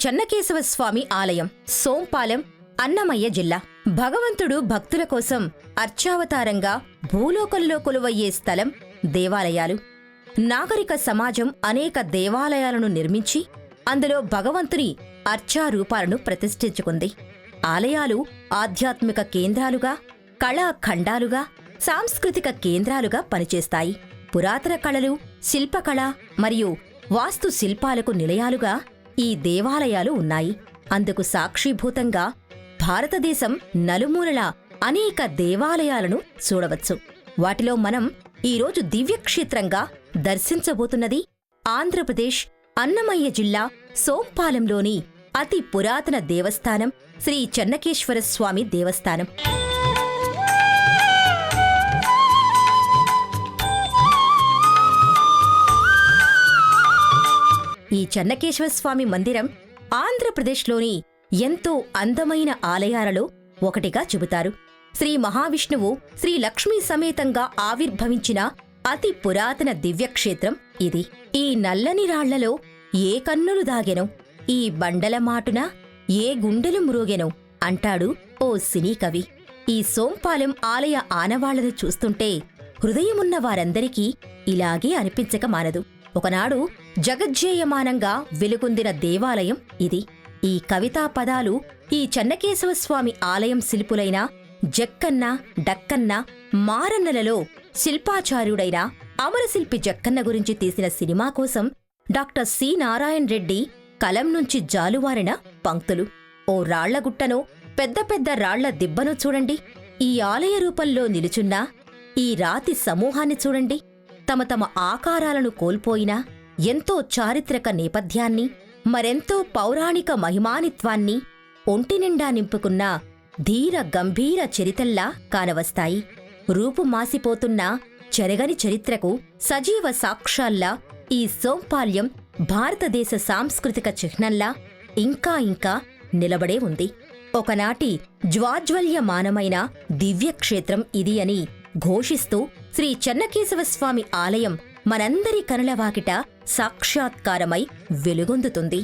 చెన్నకేశవ స్వామి ఆలయం, సోంపాలెం, అన్నమయ్య జిల్లా. భగవంతుడు భక్తుల కోసం అర్చావతారంగా భూలోకంలో కొలువయ్యే స్థలం దేవాలయాలు. నాగరిక సమాజం అనేక దేవాలయాలను నిర్మించి అందులో భగవంతుని అర్చారూపాలను ప్రతిష్ఠించుకుంది. ఆలయాలు ఆధ్యాత్మిక కేంద్రాలుగా, కళాఖండాలుగా, సాంస్కృతిక కేంద్రాలుగా పనిచేస్తాయి. పురాతన కళలు, శిల్పకళ మరియు వాస్తు శిల్పాలకు నిలయాలుగా ఈ దేవాలయాలు ఉన్నాయి. అందుకు సాక్షిభూతంగా భారతదేశం నలుమూలలా అనేక దేవాలయాలను చూడవచ్చు. వాటిలో మనం ఈరోజు దివ్యక్షేత్రంగా దర్శించబోతున్నది ఆంధ్రప్రదేశ్ అన్నమయ్య జిల్లా సోంపాలెంలోని అతి పురాతన దేవస్థానం శ్రీ చెన్నకేశ్వర స్వామి దేవస్థానం. ఈ చెన్నకేశ్వర స్వామి మందిరం ఆంధ్రప్రదేశ్లోని ఎంతో అందమైన ఆలయాలలో ఒకటిగా చెబుతారు. శ్రీ మహావిష్ణువు శ్రీ లక్ష్మీ సమేతంగా ఆవిర్భవించిన అతి పురాతన దివ్యక్షేత్రం ఇది. ఈ నల్లని రాళ్లలో ఏ కన్నులు దాగెనో, ఈ బండల మాటున ఏ గుండెలు మ్రోగెనో అంటాడు ఓ సినీ కవి. ఈ సోంపాలెం ఆలయ ఆనవాళ్లను చూస్తుంటే హృదయమున్న వారందరికీ ఇలాగే అనిపించక మానదు. ఒకనాడు జగజ్జేయమానంగా వెలుగొందిన దేవాలయం ఇది. ఈ కవితా పదాలు ఈ చెన్నకేశవస్వామి ఆలయం శిల్పులైన జక్కన్న, డక్కన్న, మారన్నలలో శిల్పాచార్యుడైన అమరశిల్పి జక్కన్న గురించి తీసిన సినిమా కోసం డాక్టర్ సి. నారాయణ రెడ్డి కలం నుంచి జాలువారిన పంక్తులు. ఓ రాళ్లగుట్టనో పెద్ద పెద్ద రాళ్ల దిబ్బను చూడండి. ఈ ఆలయ రూపంలో నిలుచున్న ఈ రాతి సమూహాన్ని చూడండి. తమ తమ ఆకారాలను కోల్పోయినా ఎంతో చారిత్రక నేపథ్యాన్ని, మరెంతో పౌరాణిక మహిమానిత్వాన్ని ఒంటినిండా నింపుకున్న ధీర గంభీర చరితల్లా కానవస్తాయి. రూపుమాసిపోతున్న చెరగని చరిత్రకు సజీవ సాక్ష్యాల్లా ఈ సోంపాల్యం భారతదేశ సాంస్కృతిక చిహ్నంలా ఇంకా ఇంకా నిలబడే ఉంది. ఒకనాటి జ్వాజ్వల్యమానమైన దివ్యక్షేత్రం ఇది అని ఘోషిస్తూ శ్రీ చెన్నకేశవస్వామి ఆలయం మనందరి కనులవాకిట సాక్షాత్కారమై వెలుగొందుతుంది.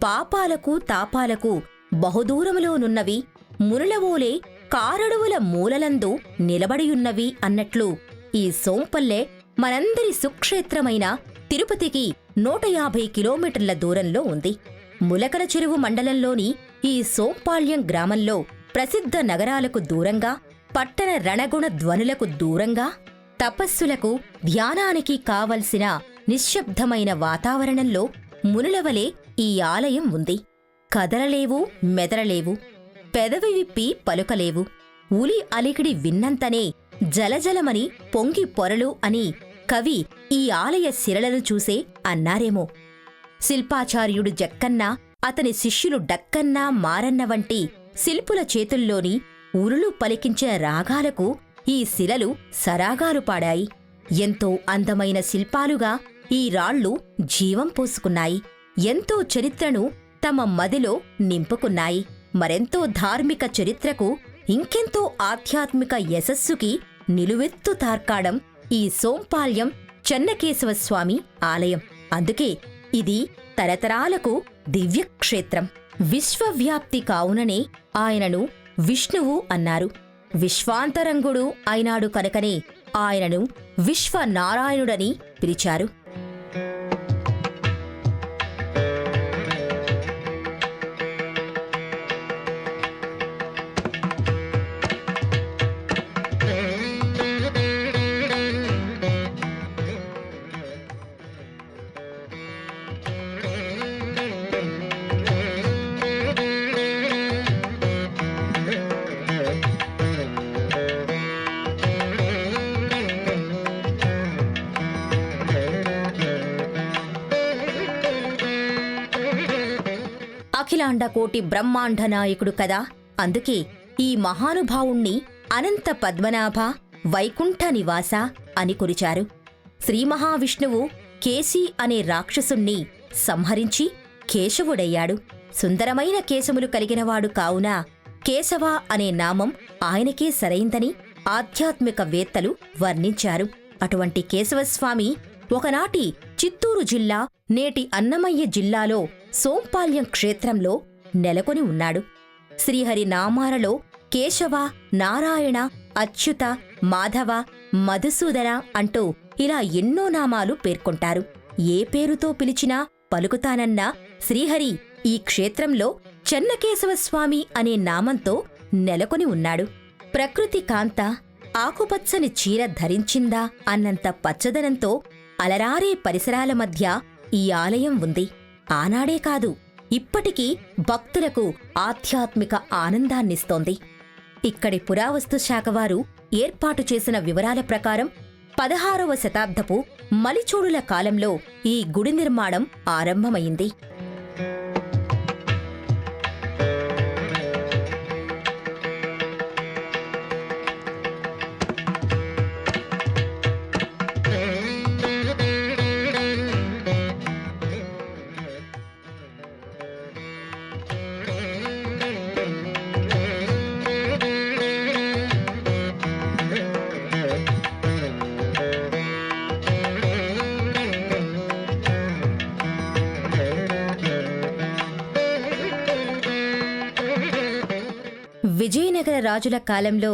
పాపాలకు తాపాలకు బహుదూరములోనున్నవి మునులవోలే కారడువుల మూలలందు నిలబడియున్నవి అన్నట్లు ఈ సోంపల్లె మనందరి సుక్షేత్రమైన తిరుపతికి 150 కిలోమీటర్ల దూరంలో ఉంది. ములకల చెరువు మండలంలోని ఈ సోంపాల్యం గ్రామంలో ప్రసిద్ధ నగరాలకు దూరంగా, పట్టణ రణగుణ ధ్వనులకు దూరంగా, తపస్సులకు ధ్యానానికి కావలసిన నిశ్శబ్దమైన వాతావరణంలో మునులవలే ఈ ఆలయం ఉంది. కదలలేవు, మెదరలేవు, పెదవి విప్పి పలుకలేవు. ఉలి అలికిడి విన్నంతనే జలజలమని పొంగి పొరలు అని కవి ఈ ఆలయ శిలలను చూసే అన్నారేమో. శిల్పాచార్యుడు జక్కన్న, అతని శిష్యులు డక్కన్న, మారన్న వంటి శిల్పుల చేతుల్లోని ఉరులు పలికించిన రాగాలకు ఈ శిలలు సరాగాలు పాడాయి. ఎంతో అందమైన శిల్పాలుగా ఈ రాళ్ళు జీవం పోసుకున్నాయి. ఎంతో చరిత్రను తమ మదిలో నింపుకున్నాయి. మరెంతో ధార్మిక చరిత్రకు, ఇంకెంతో ఆధ్యాత్మిక యశస్సుకి నిలువెత్తు తార్కాడం ఈ సోంపాల్యం చెన్నకేశవస్వామి ఆలయం. అందుకే ఇది తరతరాలకు దివ్యక్షేత్రం. విశ్వవ్యాప్తి కావుననే ఆయనను విష్ణువు అన్నారు. విశ్వాంతరంగుడు అయినాడు కనుకనే ఆయనను విశ్వనారాయణుడని పిలిచారు. అఖిలాండకోటి బ్రహ్మాండ నాయకుడు కదా. అందుకే ఈ మహానుభావుణ్ణి అనంత పద్మనాభ వైకుంఠ నివాస అని కొలిచారు. శ్రీమహావిష్ణువు కేశి అనే రాక్షసుణ్ణి సంహరించి కేశవుడయ్యాడు. సుందరమైన కేశములు కలిగినవాడు కావున కేశవ అనే నామం ఆయనకే సరైందని ఆధ్యాత్మికవేత్తలు వర్ణించారు. అటువంటి కేశవస్వామి ఒకనాటి చిత్తూరు జిల్లా, నేటి అన్నమయ్య జిల్లాలో సోంపాల్యం క్షేత్రంలో నెలకొని ఉన్నాడు. శ్రీహరి నామాలలో కేశవ, నారాయణ, అచ్యుత, మాధవ, మధుసూదన అంటూ ఇలా ఎన్నో నామాలు పేర్కొంటారు. ఏ పేరుతో పిలిచినా పలుకుతానన్న శ్రీహరి ఈ క్షేత్రంలో చెన్నకేశవస్వామి అనే నామంతో నెలకొని ఉన్నాడు. ప్రకృతి కాంత ఆకుపచ్చని చీర ధరించిందా అన్నంత పచ్చదనంతో అలరారే పరిసరాల మధ్య ఈ ఆలయం ఉంది. ఆనాడే కాదు, ఇప్పటికీ భక్తులకు ఆధ్యాత్మిక ఆనందాన్నిస్తోంది. ఇక్కడి పురావస్తు శాఖ వారు ఏర్పాటు చేసిన వివరాల ప్రకారం 16వ శతాబ్దపు మలిచోడుల కాలంలో ఈ గుడి నిర్మాణం ఆరంభమైంది. విజయనగర రాజుల కాలంలో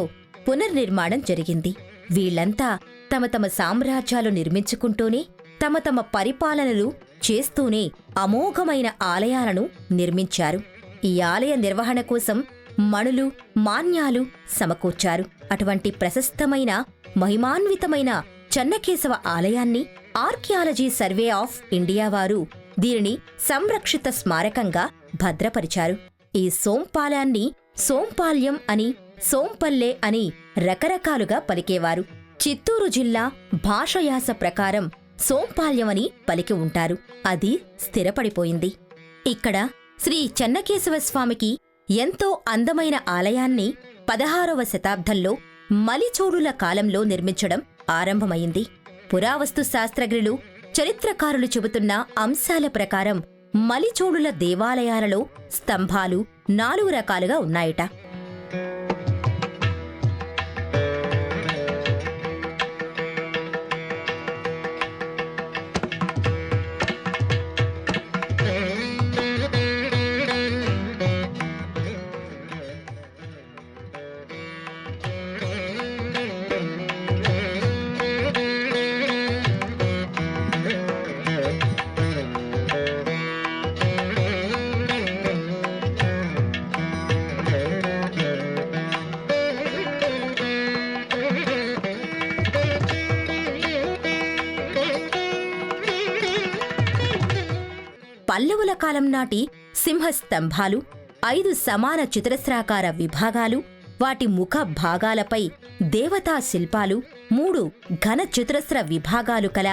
పునర్నిర్మాణం జరిగింది. వీళ్లంతా తమ తమ సామ్రాజ్యాలు నిర్మించుకుంటూనే, తమ తమ పరిపాలనలు చేస్తూనే అమోఘమైన ఆలయాలను నిర్మించారు. ఈ ఆలయ నిర్వహణ కోసం మణులు, మాన్యాలు సమకూర్చారు. అటువంటి ప్రశస్తమైన మహిమాన్వితమైన చెన్నకేశవ ఆలయాన్ని ఆర్కియాలజీ సర్వే ఆఫ్ ఇండియా వారు దీనిని సంరక్షిత స్మారకంగా భద్రపరిచారు. ఈ సోంపాలాన్ని సోంపాల్యం అని, సోంపల్లె అని రకరకాలుగా పలికేవారు. చిత్తూరు జిల్లా భాషయాస ప్రకారం సోంపాల్యమని పలికి ఉంటారు. అది స్థిరపడిపోయింది. ఇక్కడ శ్రీ చెన్నకేశవస్వామికి ఎంతో అందమైన ఆలయాన్ని 16వ శతాబ్దంలో మలిచోడుల కాలంలో నిర్మించడం ఆరంభమైంది. పురావస్తు శాస్త్రజ్ఞులు, చరిత్రకారులు చెబుతున్న అంశాల ప్రకారం మలిచోడుల దేవాలయాలలో స్తంభాలు 4 రకాలుగా ఉన్నాయట. పల్లవుల కాలం నాటి సింహస్తంభాలు, 5 సమాన చతురస్రాకార విభాగాలు, వాటి ముఖ భాగాలపై దేవతా శిల్పాలు, 3 ఘన చతురస్ర విభాగాలు కల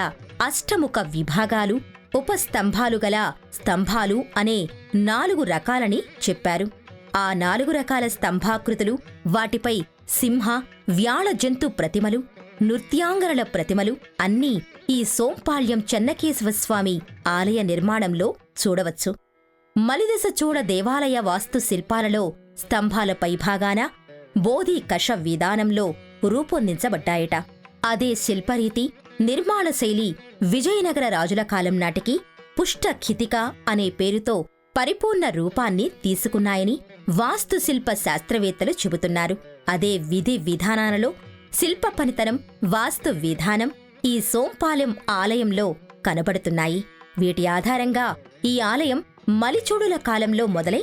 అష్టముఖ విభాగాలు, ఉపస్తంభాలు గల స్తంభాలు అనే 4 రకాలని చెప్పారు. ఆ 4 రకాల స్తంభాకృతులు, వాటిపై సింహ, వ్యాళ జంతు ప్రతిమలు, నృత్యాంగనల ప్రతిమలు అన్నీ ఈ సోంపాల్యం చెన్నకేశవస్వామి ఆలయ నిర్మాణంలో చూడవచ్చు. మలిదశ చోళ దేవాలయ వాస్తు శిల్పాలలో స్తంభాల పైభాగాన బోధి కష విధానంలో రూపొందించబడ్డాయట. అదే శిల్పరీతి, నిర్మాణ శైలి విజయనగర రాజుల కాలం నాటికి పుష్టఖితిక అనే పేరుతో పరిపూర్ణ రూపాన్ని తీసుకున్నాయని వాస్తుశిల్ప శాస్త్రవేత్తలు చెబుతున్నారు. అదే విధి విధానాలలో శిల్ప పనితనం, వాస్తు విధానం ఈ సోంపాలెం ఆలయంలో కనబడుతున్నాయి. వీటి ఆధారంగా ఈ ఆలయం మలిచోడుల కాలంలో మొదలై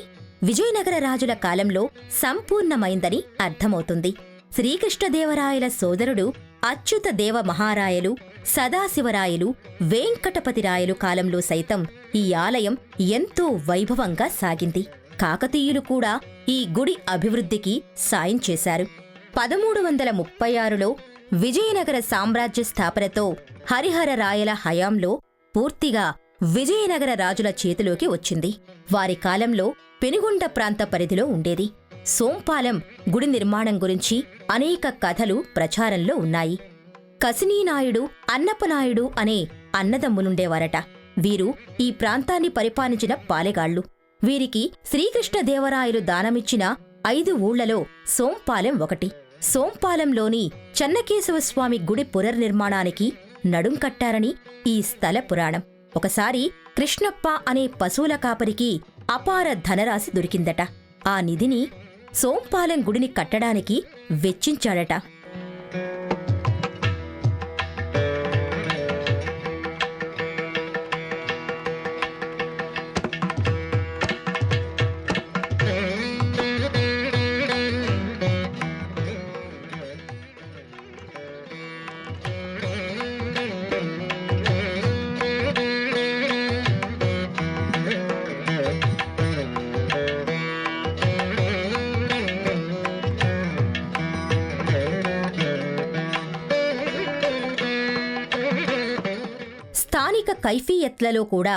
విజయనగర రాజుల కాలంలో సంపూర్ణమైందని అర్థమవుతుంది. శ్రీకృష్ణదేవరాయల సోదరుడు అచ్యుత దేవ మహారాయలు, సదాశివరాయలు, వెంకటపతిరాయలు కాలంలో సైతం ఈ ఆలయం ఎంతో వైభవంగా సాగింది. కాకతీయులు కూడా ఈ గుడి అభివృద్ధికి సాయం చేశారు. 1336లో విజయనగర సామ్రాజ్య స్థాపనతో హరిహరరాయల హయాంలో పూర్తిగా విజయనగర రాజుల చేతిలోకి వచ్చింది. వారి కాలంలో పెనుగొండ ప్రాంత పరిధిలో ఉండేది. సోంపాలెం గుడి నిర్మాణం గురించి అనేక కథలు ప్రచారంలో ఉన్నాయి. కసినీనాయుడు, అన్నప్పనాయుడు అనే అన్నదమ్ములుండేవారట. వీరు ఈ ప్రాంతాన్ని పరిపాలించిన పాలెగాళ్లు. వీరికి శ్రీకృష్ణదేవరాయలు దానమిచ్చిన 5 ఊళ్లలో సోంపాలెం ఒకటి. సోంపాలెంలోని చెన్నకేశవస్వామి గుడి పునర్నిర్మాణానికి నడుం కట్టారని ఈ స్థల పురాణం. ఒకసారి కృష్ణప్ప అనే పశువుల కాపరికి అపార ధనరాశి దొరికిందట. ఆ నిధిని సోంపాలెం గుడిని కట్టడానికి వెచ్చించాడట. స్థానిక కైఫియత్లలో కూడా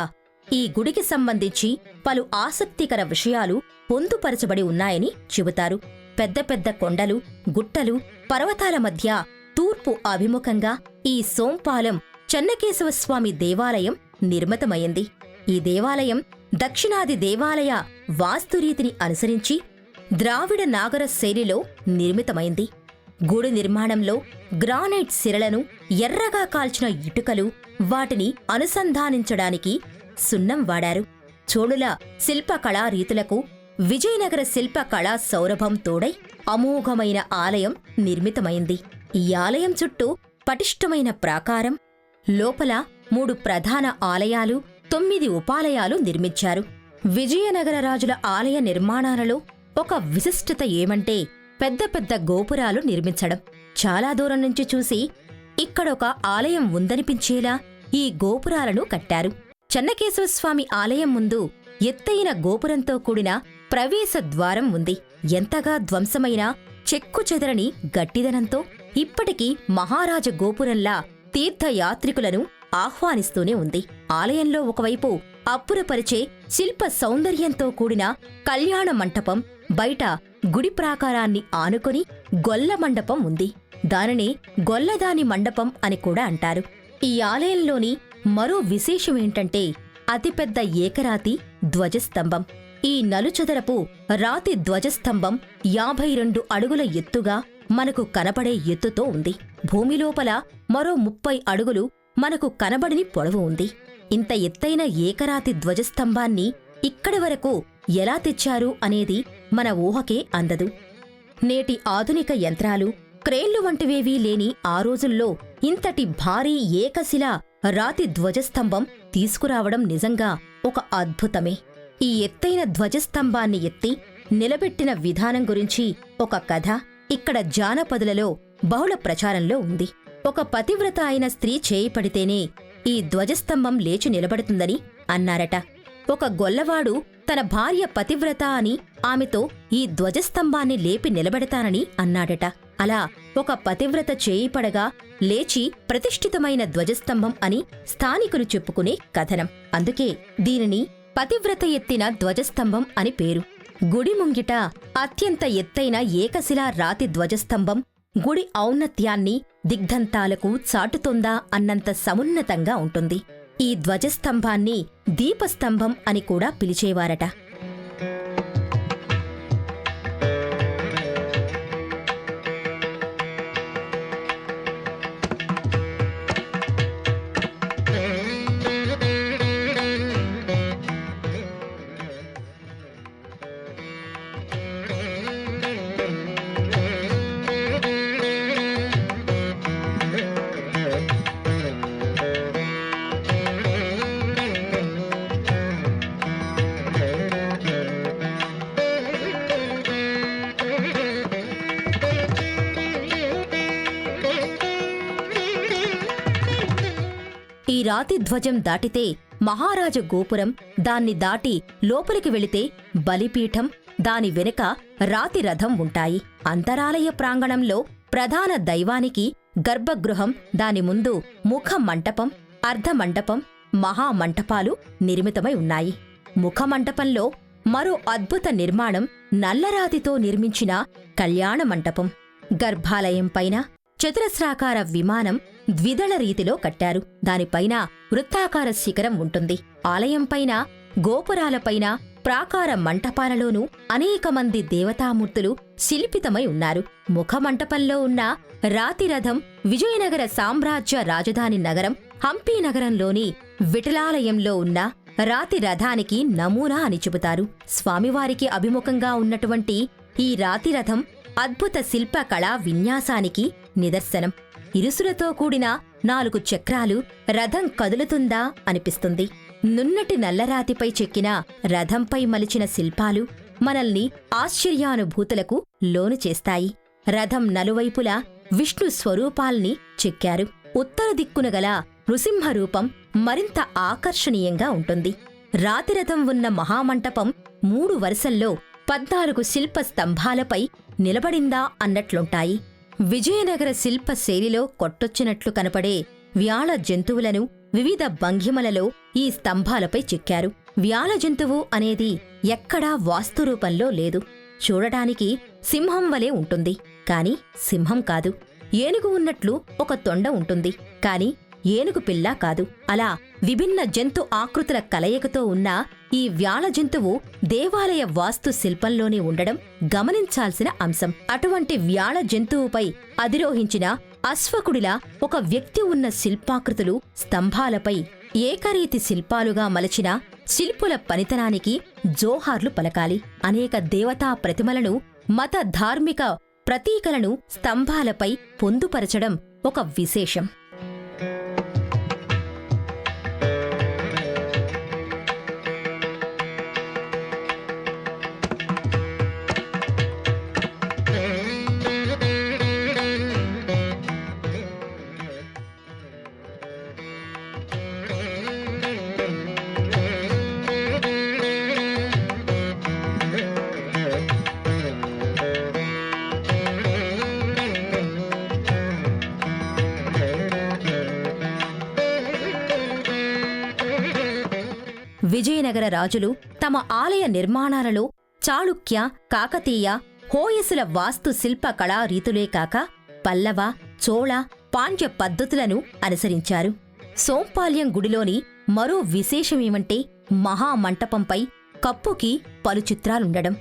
ఈ గుడికి సంబంధించి పలు ఆసక్తికర విషయాలు పొందుపరచబడి ఉన్నాయని చెబుతారు. పెద్ద పెద్ద కొండలు, గుట్టలు, పర్వతాల మధ్య తూర్పు అభిముఖంగా ఈ సోంపాలెం చెన్నకేశవస్వామి దేవాలయం నిర్మితమైంది. ఈ దేవాలయం దక్షిణాది దేవాలయ వాస్తురీతిని అనుసరించి ద్రావిడ నాగర శైలిలో నిర్మితమైంది. గుడి నిర్మాణంలో గ్రానైట్ శిలలను, ఎర్రగా కాల్చిన ఇటుకలు, వాటిని అనుసంధానించడానికి సున్నం వాడారు. చోళుల శిల్పకళా రీతులకు విజయనగర శిల్పకళా సౌరభం తోడై అమోఘమైన ఆలయం నిర్మితమైంది. ఈ ఆలయం చుట్టూ పటిష్టమైన ప్రాకారం, లోపల 3 ప్రధాన ఆలయాలు, 9 ఉపాలయాలు నిర్మించారు. విజయనగర రాజుల ఆలయ నిర్మాణాలలో ఒక విశిష్టత ఏమంటే పెద్ద పెద్ద గోపురాలు నిర్మించడం. చాలా దూరం నుంచి చూసి ఇక్కడొక ఆలయం ఉందనిపించేలా ఈ గోపురాలను కట్టారు. చెన్నకేశవస్వామి ఆలయం ముందు ఎత్తైన గోపురంతో కూడిన ప్రవేశ ద్వారం ఉంది. ఎంతగా ధ్వంసమైన చెక్కుచెదరని గట్టిదనంతో ఇప్పటికీ మహారాజ గోపురంలా తీర్థయాత్రికులను ఆహ్వానిస్తూనే ఉంది. ఆలయంలో ఒకవైపు అప్పురపరిచే శిల్ప సౌందర్యంతో కూడిన కళ్యాణ మంటపం, బయట గుడి ప్రాకారాన్ని ఆనుకొని గొల్ల మండపం ఉంది. దానిని గొల్లదాని మండపం అని కూడా అంటారు. ఈ ఆలయంలోని మరో విశేషమేంటంటే అతిపెద్ద ఏకరాతి ధ్వజస్తంభం. ఈ నలుచదరపు రాతి ధ్వజస్తంభం 52 అడుగుల ఎత్తుగా మనకు కనబడే ఎత్తుతో ఉంది. భూమిలోపల మరో 30 అడుగులు మనకు కనబడిని పొడవు ఉంది. ఇంత ఎత్తైన ఏకరాతి ధ్వజస్తంభాన్ని ఇక్కడి వరకు ఎలా తెచ్చారు అనేది మన ఊహకే అందదు. నేటి ఆధునిక యంత్రాలు, క్రేన్లు వంటివేవీ లేని ఆ రోజుల్లో ఇంతటి భారీ ఏకశిలా రాతి ధ్వజస్తంభం తీసుకురావడం నిజంగా ఒక అద్భుతమే. ఈ ఎత్తైన ధ్వజస్తంభాన్ని ఎత్తి నిలబెట్టిన విధానం గురించి ఒక కథ ఇక్కడ జానపదులలో బహుళ ప్రచారంలో ఉంది. ఒక పతివ్రత అయిన స్త్రీ చేయి పడితేనే ఈ ధ్వజస్తంభం లేచి నిలబడుతుందని అన్నారట. ఒక గొల్లవాడు తన భార్య పతివ్రత అని ఆమెతో ఈ ధ్వజస్తంభాన్ని లేపి నిలబెడతానని అన్నాడట. అలా ఒక పతివ్రత చేయి పడగా లేచి ప్రతిష్ఠితమైన ధ్వజస్తంభం అని స్థానికులు చెప్పుకునే కథనం. అందుకే దీనిని పతివ్రత ఎత్తిన ధ్వజస్తంభం అని పేరు. గుడి ముంగిట అత్యంత ఎత్తైన ఏకశిలా రాతి ధ్వజస్తంభం గుడి ఔన్నత్యాన్ని, దిగ్ధంతాలకు చాటుతోందా అన్నంత సమున్నతంగా ఉంటుంది. ఈ ధ్వజస్తంభాన్ని దీపస్తంభం అని కూడా పిలిచేవారట. ఈ రాతి ధ్వజం దాటితే మహారాజ గోపురం, దాన్ని దాటి లోపలికి వెళితే బలిపీఠం, దాని వెనుక రాతి రథం ఉంటాయి. అంతరాలయ ప్రాంగణంలో ప్రధాన దైవానికి గర్భగృహం, దాని ముందు ముఖ మంటపం, అర్ధమంటపం, మహామంటపాలు నిర్మితమై ఉన్నాయి. ముఖమంటపంలో మరో అద్భుత నిర్మాణం నల్లరాతితో నిర్మించిన కళ్యాణ మంటపం. గర్భాలయం పైన చతురస్రాకార విమానం ద్విదళ రీతిలో కట్టారు. దానిపైన వృత్తాకార శిఖరం ఉంటుంది. ఆలయంపైన గోపురాలపైన ప్రాకార మంటపాలలోనూ అనేక మంది దేవతామూర్తులు శిల్పితమై ఉన్నారు. ముఖమంటపంలో ఉన్న రాతి రథం విజయనగర సామ్రాజ్య రాజధాని నగరం హంపీ నగరంలోని విఠలాలయంలో ఉన్న రాతి రథానికి నమూనా అని చెబుతారు. స్వామివారికి అభిముఖంగా ఉన్నటువంటి ఈ రాతి రథం అద్భుత శిల్ప కళా విన్యాసానికి నిదర్శనం. ఇరుసులతో కూడిన 4 చక్రాలు రథం కదులుతుందా అనిపిస్తుంది. నున్నటి నల్లరాతిపై చెక్కిన రథంపై మలిచిన శిల్పాలు మనల్ని ఆశ్చర్యానుభూతులకు లోను చేస్తాయి. రథం నలువైపులా విష్ణు స్వరూపాల్ని చెక్కారు. ఉత్తర దిక్కున గల నృసింహరూపం మరింత ఆకర్షణీయంగా ఉంటుంది. రాతిరథం ఉన్న మహామంటపం 3 వరుసల్లో 14 శిల్ప స్తంభాలపై నిలబడిందా అన్నట్లుంటాయి. విజయనగర శిల్ప శైలిలో కొట్టొచ్చినట్లు కనపడే వ్యాళ జంతువులను వివిధ భంగిమలలో ఈ స్తంభాలపై చెక్కారు. వ్యాళ జంతువు అనేది ఎక్కడా వాస్తురూపంలో లేదు. చూడటానికి సింహం వలె ఉంటుంది, కాని సింహం కాదు. ఏనుగు ఉన్నట్లు ఒక తొండ ఉంటుంది, కాని ఏనుగు పిల్ల కాదు. అలా విభిన్న జంతు ఆకృతుల కలయికతో ఉన్న ఈ వ్యాళ జంతువు దేవాలయ వాస్తు శిల్పంలోనే ఉండడం గమనించాల్సిన అంశం. అటువంటి వ్యాళ జంతువుపై అధిరోహించిన అశ్వకుడిలా ఒక వ్యక్తి ఉన్న శిల్పాకృతులు స్తంభాలపై ఏకరీతి శిల్పాలుగా మలచిన శిల్పుల పనితనానికి జోహార్లు పలకాలి. అనేక దేవతా ప్రతిమలను, మత ధార్మిక ప్రతీకలను స్తంభాలపై పొందుపరచడం ఒక విశేషం. విజయనగర రాజులు తమ ఆలయ నిర్మాణాలలో చాళుక్య, కాకతీయ, హోయసుల వాస్తు శిల్ప కళా రీతులే కాక పల్లవ, చోళ, పాండ్య పద్ధతులను అనుసరించారు. సోంపాల్యం గుడిలోని మరో విశేషమేమంటే మహామంటపంపై కప్పుకి పలు చిత్రాలుండడం.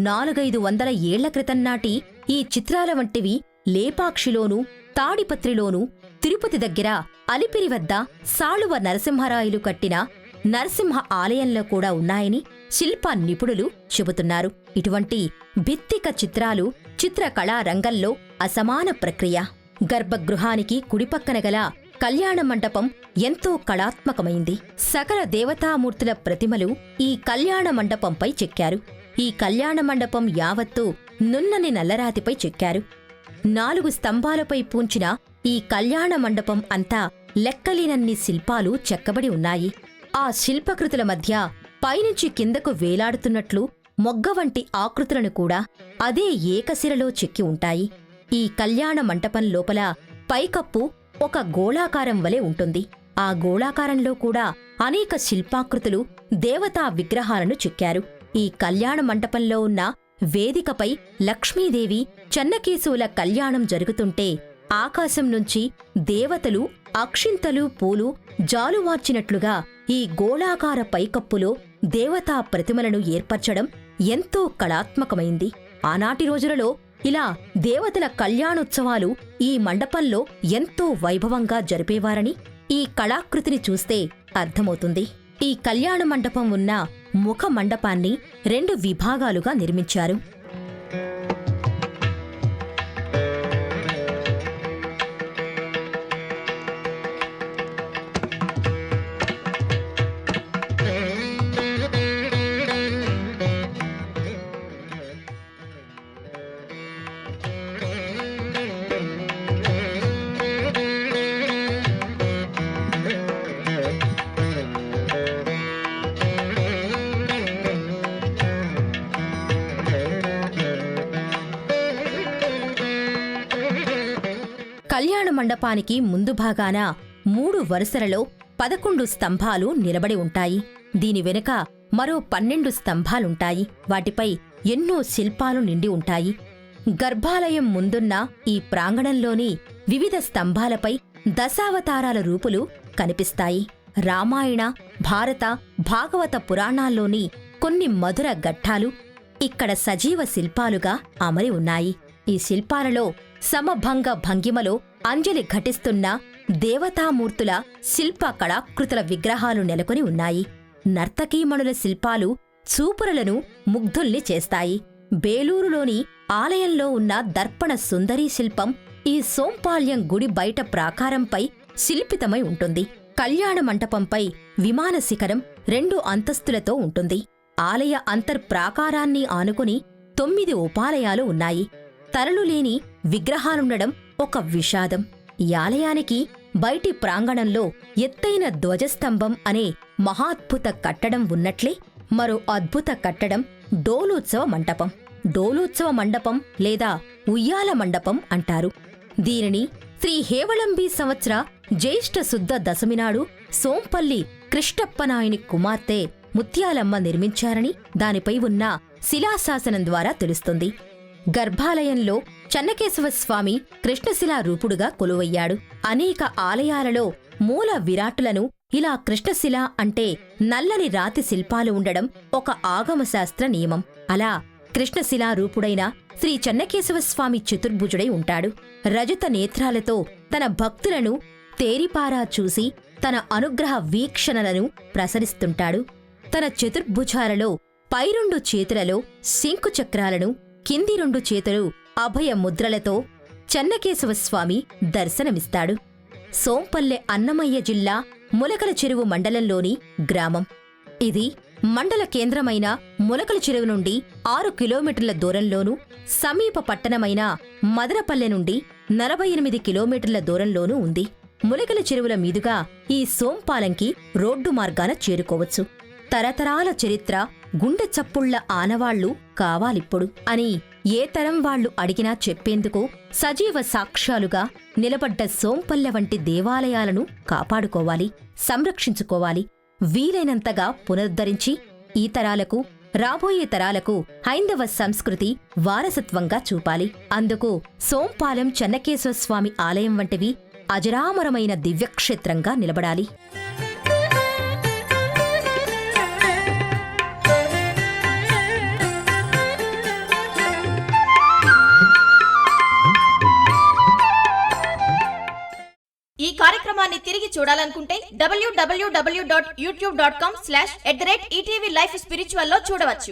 400-500 ఏళ్ల క్రితం నాటి ఈ చిత్రాల వంటివి లేపాక్షిలోనూ, తాడిపత్రిలోనూ, తిరుపతి దగ్గర అలిపిరి వద్ద సాళువ నరసింహరాయలు కట్టిన నరసింహ ఆలయంలో కూడా ఉన్నాయని శిల్ప నిపుణులు చెబుతున్నారు. ఇటువంటి భిత్తిక చిత్రాలు చిత్రకళా రంగంలో అసమాన ప్రక్రియ. గర్భగృహానికి కుడిపక్కన గల కళ్యాణ మండపం ఎంతో కళాత్మకమైంది. సకల దేవతామూర్తుల ప్రతిమలు ఈ కళ్యాణ మండపంపై చెక్కారు. ఈ కళ్యాణ మండపం యావత్తూ నున్నని నల్లరాతిపై చెక్కారు. 4 స్తంభాలపై పూంచిన ఈ కళ్యాణ మండపం అంతా లెక్కలేనన్ని శిల్పాలు చెక్కబడి ఉన్నాయి. ఆ శిల్పకృతుల మధ్య పైనుంచి కిందకు వేలాడుతున్నట్లు మొగ్గ వంటి ఆకృతులను కూడా అదే ఏకశిలలో చెక్కి ఉంటాయి. ఈ కళ్యాణ మంటపం లోపల పైకప్పు ఒక గోళాకారం వలె ఉంటుంది. ఆ గోళాకారంలో కూడా అనేక శిల్పాకృతులు, దేవతా విగ్రహాలను చెక్కారు. ఈ కళ్యాణ మంటపంలో ఉన్న వేదికపై లక్ష్మీదేవి, చెన్నకేశవుల కళ్యాణం జరుగుతుంటే ఆకాశం నుంచి దేవతలు అక్షింతలు, పూలు జాలువార్చినట్లుగా ఈ గోళాకార పైకప్పులో దేవతా ప్రతిమలను ఏర్పరచడం ఎంతో కళాత్మకమైంది. ఆనాటి రోజులలో ఇలా దేవతల కళ్యాణోత్సవాలు ఈ మండపంలో ఎంతో వైభవంగా జరిపేవారని ఈ కళాకృతిని చూస్తే అర్థమవుతుంది. ఈ కళ్యాణ మండపం ఉన్న ముఖ మండపాన్ని 2 విభాగాలుగా నిర్మించారు. కళ్యాణ మండపానికి ముందు భాగాన 3 వరుసలలో 11 స్తంభాలు నిలబడి ఉంటాయి. దీని వెనుక మరో 12 స్తంభాలుంటాయి. వాటిపై ఎన్నో శిల్పాలు నిండి ఉంటాయి. గర్భాలయం ముందున్న ఈ ప్రాంగణంలోని వివిధ స్తంభాలపై దశావతారాల రూపులు కనిపిస్తాయి. రామాయణ, భారత, భాగవత పురాణాల్లోని కొన్ని మధుర ఘట్టాలు ఇక్కడ సజీవ శిల్పాలుగా అమరి ఉన్నాయి. ఈ శిల్పాలలో సమభంగ భంగిమలో అంజలి ఘటిస్తున్న దేవతామూర్తుల శిల్ప కళాకృతుల విగ్రహాలు నెలకొని ఉన్నాయి. నర్తకీమణుల శిల్పాలు చూపురులను ముగ్ధుల్ని చేస్తాయి. బేలూరులోని ఆలయంలో ఉన్న దర్పణ సుందరీ శిల్పం ఈ సోంపాల్యం గుడి బయట ప్రాకారంపై శిల్పితమై ఉంటుంది. కళ్యాణ మంటపంపై విమాన శిఖరం 2 అంతస్తులతో ఉంటుంది. ఆలయ అంతర్ప్రాకారాన్ని ఆనుకుని 9 ఉపాలయాలు ఉన్నాయి. తలలులేని విగ్రహాలుండడం ఒక విషాదం. ఈ ఆలయానికి బయటి ప్రాంగణంలో ఎత్తైన ధ్వజస్తంభం అనే మహాద్భుత కట్టడం ఉన్నట్లే మరో అద్భుత కట్టడం డోలోత్సవ మంటపం. డోలోత్సవ మండపం లేదా ఉయ్యాల మండపం అంటారు. దీనిని శ్రీ హేవళంబీ సంవత్సర జ్యేష్ఠ శుద్ధ దశమినాడు సోంపల్లి కృష్ణప్పనాయుని కుమార్తె ముత్యాలమ్మ నిర్మించారని దానిపై ఉన్న శిలాశాసనం ద్వారా తెలుస్తుంది. గర్భాలయంలో చెన్నకేశవస్వామి కృష్ణశిలా రూపుడుగా కొలువయ్యాడు. అనేక ఆలయాలలో మూల విరాటులను ఇలా కృష్ణశిల అంటే నల్లని రాతి శిల్పాలు ఉండడం ఒక ఆగమశాస్త్ర నియమం. అలా కృష్ణశిలా రూపుడైన శ్రీ చెన్నకేశవస్వామి చతుర్భుజుడై ఉంటాడు. రజత నేత్రాలతో తన భక్తులను తేరిపారా చూసి తన అనుగ్రహ వీక్షణలను ప్రసరిస్తుంటాడు. తన చతుర్భుజాలలో పై 2 చేతులలో శంకుచక్రాలను, కింది 2 చేతులు అభయ ముద్రలతో చెన్నకేశవస్వామి దర్శనమిస్తాడు. సోంపల్లె అన్నమయ్య జిల్లా ములకల చెరువు మండలంలోని గ్రామం. ఇది మండల కేంద్రమైన ములకల చెరువు నుండి 6 కిలోమీటర్ల దూరంలోనూ, సమీప పట్టణమైన మదనపల్లె నుండి 48 కిలోమీటర్ల దూరంలోనూ ఉంది. ములకల చెరువుల మీదుగా ఈ సోంపాలంకి రోడ్డు మార్గాన చేరుకోవచ్చు. తరతరాల చరిత్ర, గుండె చప్పుళ్ల ఆనవాళ్లు కావాలిప్పుడు అని ఏ తరం వాళ్లు అడిగినా చెప్పేందుకు సజీవ సాక్ష్యాలుగా నిలబడ్డ సోంపల్లె వంటి దేవాలయాలను కాపాడుకోవాలి, సంరక్షించుకోవాలి. వీలైనంతగా పునరుద్ధరించి ఈ తరాలకు, రాబోయే తరాలకు హైందవ సంస్కృతి వారసత్వంగా చూపాలి. అందుకు సోంపాలెం చెన్నకేశవస్వామి ఆలయం వంటివి అజరామరమైన దివ్యక్షేత్రంగా నిలబడాలి. ఈ కార్యక్రమాన్ని తిరిగి చూడాలనుకుంటే www.youtube.com/@ETV Life Spiritual లో చూడవచ్చు.